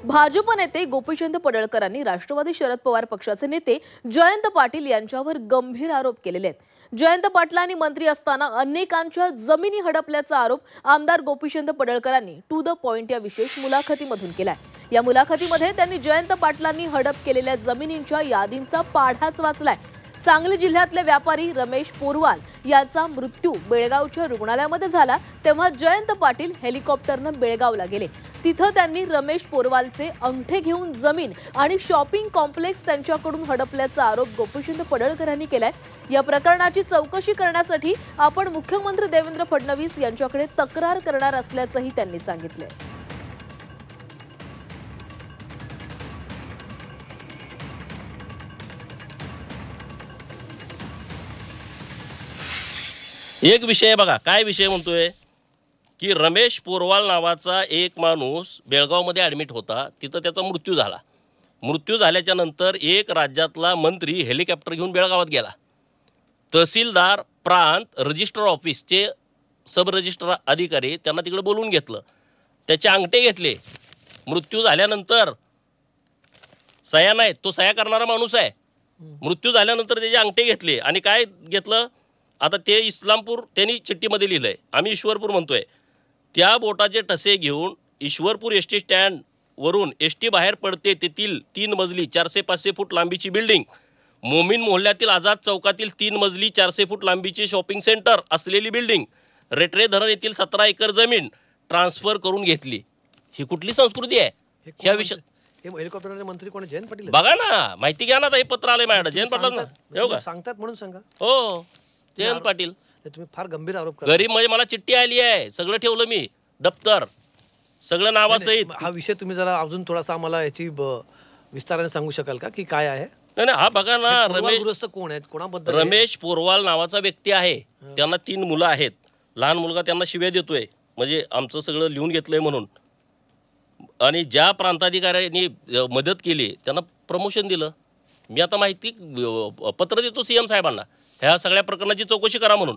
भाजप नेते गोपीचंद पडळकरांनी राष्ट्रवादी शरद पवार पक्षाचे नेते जयंत पाटील यांच्यावर गंभीर आरोप केलेले आहेत। जयंत पाटलांनी मंत्री असताना अनेकांच्या जमिनी हडपल्याचा आरोप आमदार गोपीचंद पडळकरांनी टू द पॉइंट या विशेष मुलाखतीमधून केलाय। या मुलाखतीमध्ये त्यांनी जयंत पाटलांनी हडप केलेल्या जमिनींच्या यादींचा पाढाच वाचलाय। सांगली जिल्ह्यातले व्यापारी रमेश पोरवाल याचा मृत्यू बेळगावच्या रुग्णालयामध्ये झाला तेव्हा जयंत पाटील हेलिकॉप्टरने बेळगावला गेले। तिथे त्यांनी रमेश पोरवालचे अंगठे घेऊन जमीन आणि शॉपिंग कॉम्प्लेक्स त्यांच्याकडून हडपल्याचा आरोप गोपीचंद पडळकरांनी केलाय। या प्रकरणाची चौकशी करण्यासाठी आपण मुख्यमंत्री देवेंद्र फडणवीस यांच्याकडे तक्रार करणार असल्याचंही त्यांनी सांगितले। एक विषय बघा, काय विषय म्हणतोय की रमेश पोरवाल नावाचा एक माणूस बेळगावमध्ये ॲडमिट होता, तिथं त्याचा मृत्यू झाला। मृत्यू झाल्याच्या नंतर एक राज्यातला मंत्री हेलिकॉप्टर घेऊन बेळगावात गेला। तहसीलदार प्रांत रजिस्टर ऑफिसचे सब रजिस्टर अधिकारी त्यांना तिकडे बोलवून घेतलं, त्याचे अंगठे घेतले। मृत्यू झाल्यानंतर सह्या नाहीत, तो सह्या करणारा माणूस आहे। मृत्यू झाल्यानंतर त्याचे अंगठे घेतले आणि काय घेतलं, आता ते इस्लामपूर त्यांनी चिठ्ठीमध्ये लिहिलंय, आम्ही ईश्वरपूर म्हणतोय। त्या बोटाचे ठसे घेऊन ईश्वरपूर एस टी स्टँडवरून एस टी बाहेर पडते तेथील 3 मजली 400-500 फूट लांबीची बिल्डिंग, मोमीन मोहल्ल्यातील आझाद चौकातील 3 मजली 400 फूट लांबीची शॉपिंग सेंटर असलेली बिल्डिंग, रेटरे धरण येथील 17 एकर जमीन ट्रान्सफर करून घेतली। ही कुठली संस्कृती आहे? ह्या विषय हेलिकॉप्टरचे मंत्री कोण? जयंत पाटील बघा ना, माहिती घ्या ना, हे पत्र आलंय माझ्याकडे। जयंत पाटील सांगतात म्हणून सांगा। हो, जयंत पाटील तुम्ही फार गंभीर आरोप करता। गरीब म्हणजे मला चिठ्ठी आली आहे, सगळं ठेवलं मी, दप्तर सगळं नावासहित। हा विषय तुम्ही जरा अजून थोडासा आम्हाला याची विस्ताराने सांगू शकाल का की काय आहे? नाही हा बघा ना, रमेश कोण आहेत, कोणाबद्दल? रमेश पोरवाल नावाचा व्यक्ती आहे, त्यांना 3 मुलं आहेत। लहान मुलगा त्यांना शिव्या देतोय, म्हणजे आमचं सगळं लिहून घेतलंय म्हणून। आणि ज्या प्रांताधिकाऱ्यांनी मदत केली त्यांना प्रमोशन दिलं। मी आता माहिती पत्र देतो सीएम साहेबांना, ह्या सगळ्या प्रकरणाची चौकशी करा म्हणून।